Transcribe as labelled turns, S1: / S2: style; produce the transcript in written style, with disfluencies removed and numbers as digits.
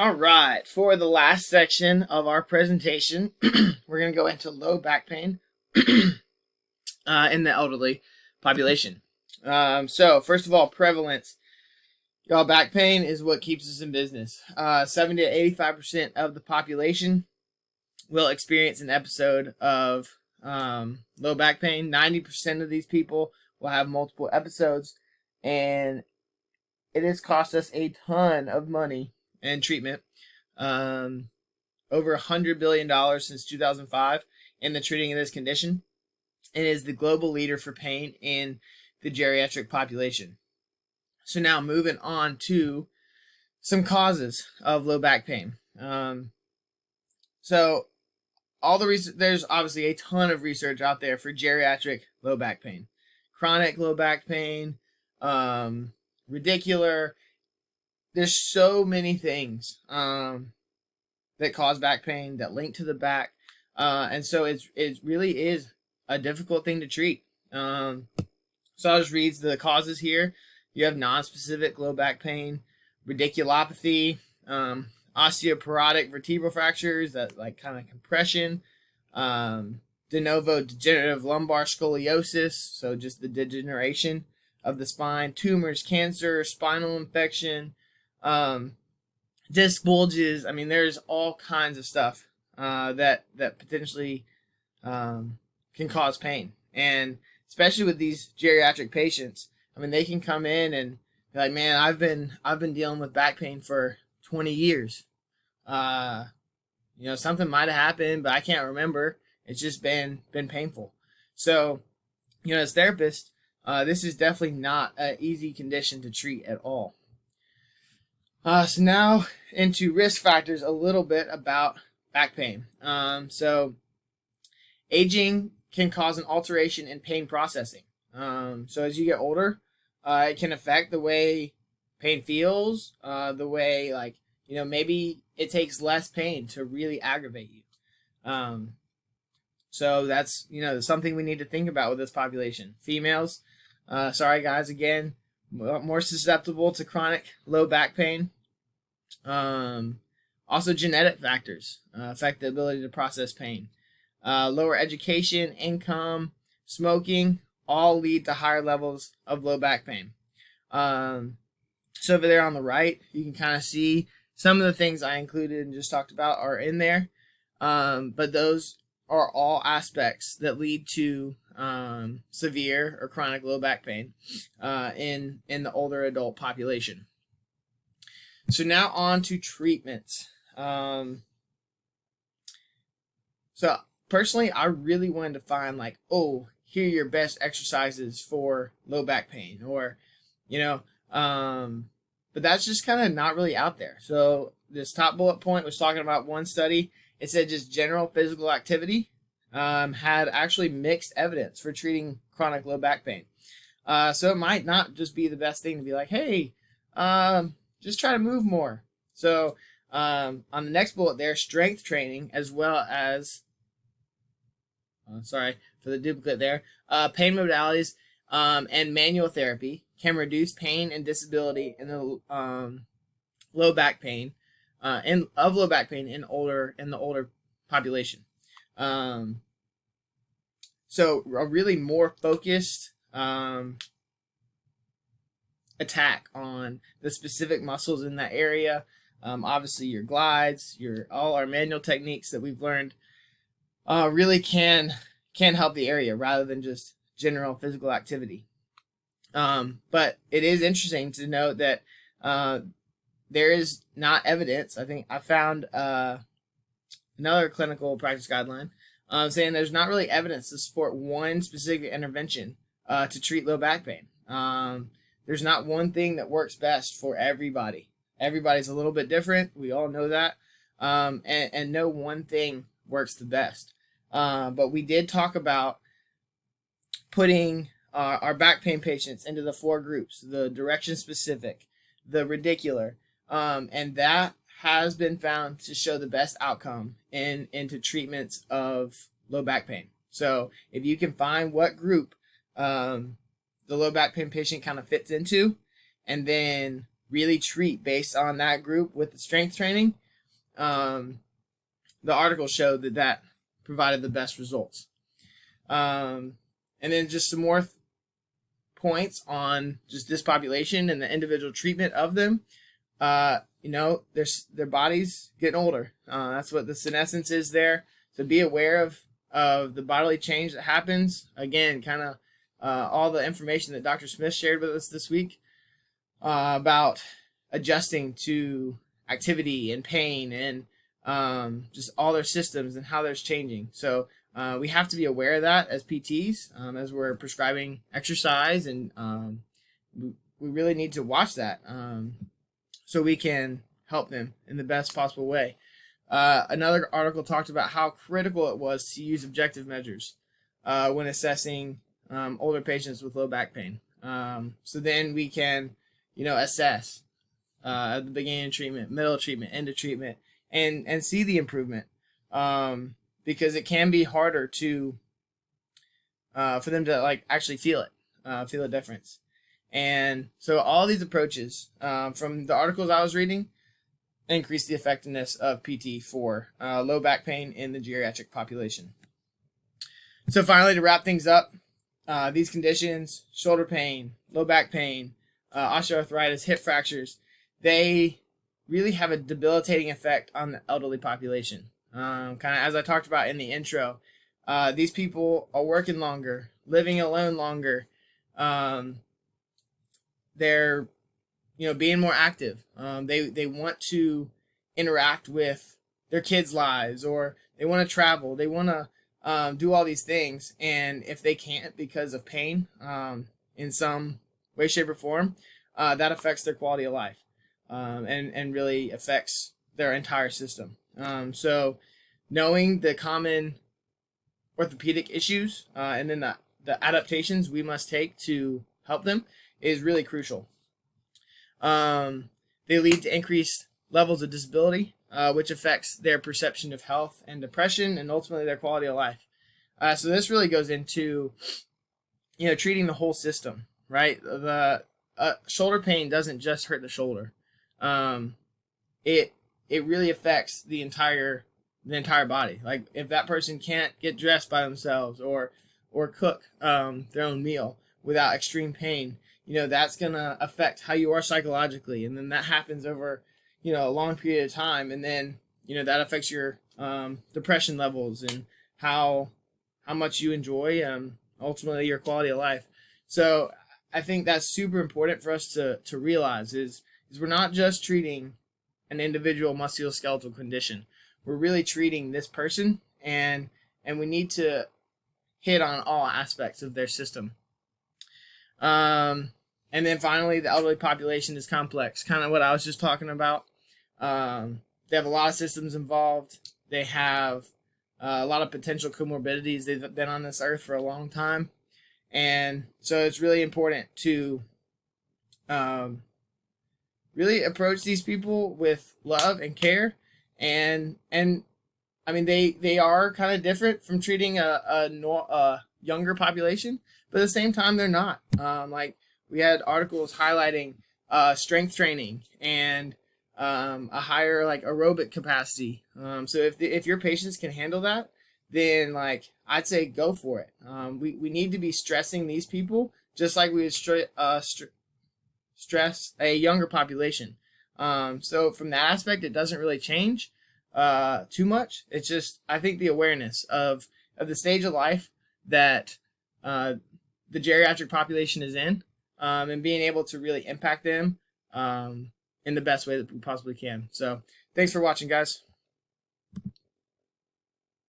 S1: All right, for the last section of our presentation, we're going to go into low back pain in the elderly population. So, first of all, prevalence. Y'all, back pain is what keeps us in business. 70 to 85% of the population will experience an episode of low back pain. 90% of these people will have multiple episodes, and it has cost us a ton of money and treatment, over $100 billion since 2005 in the treating of this condition. It is the global leader for pain in the geriatric population. So now moving on to some causes of low back pain. So all the there's obviously a ton of research out there for geriatric low back pain, chronic low back pain, radicular. There's so many things that cause back pain that link to the back, and so it really is a difficult thing to treat. So I'll just read the causes here. You have non-specific low back pain, radiculopathy, osteoporotic vertebral fractures, that like kind of compression, de novo degenerative lumbar scoliosis, so just the degeneration of the spine, tumors, cancer, spinal infection, disc bulges. I mean, there's all kinds of stuff that potentially can cause pain, and especially with these geriatric patients. I mean, they can come in and be like, "Man, I've been dealing with back pain for 20 years. Something might have happened, but I can't remember. It's just been painful." So, as therapists, this is definitely not an easy condition to treat at all. So now into risk factors, a little bit about back pain. So aging can cause an alteration in pain processing. So as you get older, it can affect the way pain feels, the way maybe it takes less pain to really aggravate you. So that's, something we need to think about with this population. Females, sorry guys, again, more susceptible to chronic low back pain. Also genetic factors affect the ability to process pain. Lower education, income, smoking, all lead to higher levels of low back pain. So over there on the right, you can kind of see some of the things I included and just talked about are in there. But those are all aspects that lead to severe or chronic low back pain in the older adult population. So now on to treatments. So personally, I really wanted to find here are your best exercises for low back pain, or but that's just kind of not really out there. So this top bullet point was talking about one study. It said just general physical activity had actually mixed evidence for treating chronic low back pain. So it might not just be the best thing to be like, hey, just try to move more. So on the next bullet there, strength training as well as, sorry for the duplicate there, pain modalities and manual therapy can reduce pain and disability in the low back pain in the older population. So a really more focused attack on the specific muscles in that area. Obviously your glides, all our manual techniques that we've learned really can help the area rather than just general physical activity. But it is interesting to note that there is not evidence. I think I found another clinical practice guideline saying there's not really evidence to support one specific intervention to treat low back pain. There's not one thing that works best for everybody. Everybody's a little bit different. We all know that. And no one thing works the best. But we did talk about putting our back pain patients into the 4 groups: the direction specific, the radicular, and that has been found to show the best outcome into treatments of low back pain. So if you can find what group the low back pain patient kind of fits into, and then really treat based on that group with the strength training, the article showed that provided the best results. And then just some more points on just this population and the individual treatment of them. Their bodies getting older. That's what the senescence is there. So be aware of the bodily change that happens. Again, kind of all the information that Dr. Smith shared with us this week about adjusting to activity and pain and just all their systems and how there's changing. So we have to be aware of that as PTs, as we're prescribing exercise, and we really need to watch that so we can help them in the best possible way. Another article talked about how critical it was to use objective measures when assessing older patients with low back pain. So then we can, assess at the beginning of treatment, middle of treatment, end of treatment, and see the improvement. Because it can be harder to for them to actually feel a difference. And so all these approaches from the articles I was reading increase the effectiveness of PT for low back pain in the geriatric population. So finally, to wrap things up, these conditions, shoulder pain, low back pain, osteoarthritis, hip fractures, they really have a debilitating effect on the elderly population. Kind of as I talked about in the intro, these people are working longer, living alone longer. They're, being more active. They want to interact with their kids' lives, or they want to travel. They want to do all these things, and if they can't because of pain in some way, shape, or form, that affects their quality of life, and really affects their entire system. So knowing the common orthopedic issues and then the adaptations we must take to help them is really crucial. They lead to increased levels of disability, which affects their perception of health and depression, and ultimately their quality of life. So this really goes into, treating the whole system, right? The shoulder pain doesn't just hurt the shoulder. It really affects the entire body. Like if that person can't get dressed by themselves or cook their own meal without extreme pain, that's gonna affect how you are psychologically, and then that happens over a long period of time, and then that affects your depression levels and how much you enjoy ultimately your quality of life. So I think that's super important for us to realize is we're not just treating an individual musculoskeletal condition. We're really treating this person, and we need to hit on all aspects of their system. And then finally, the elderly population is complex, kind of what I was just talking about. They have a lot of systems involved. They have a lot of potential comorbidities. They've been on this earth for a long time. And so it's really important to really approach these people with love and care. And I mean, they are kind of different from treating a younger population, but at the same time, they're not. We had articles highlighting strength training and a higher aerobic capacity. So if your patients can handle that, then I'd say go for it. We need to be stressing these people just like we would stress a younger population. So from that aspect, it doesn't really change too much. It's just, I think, the awareness of the stage of life that the geriatric population is in, and being able to really impact them in the best way that we possibly can. So thanks for watching, guys.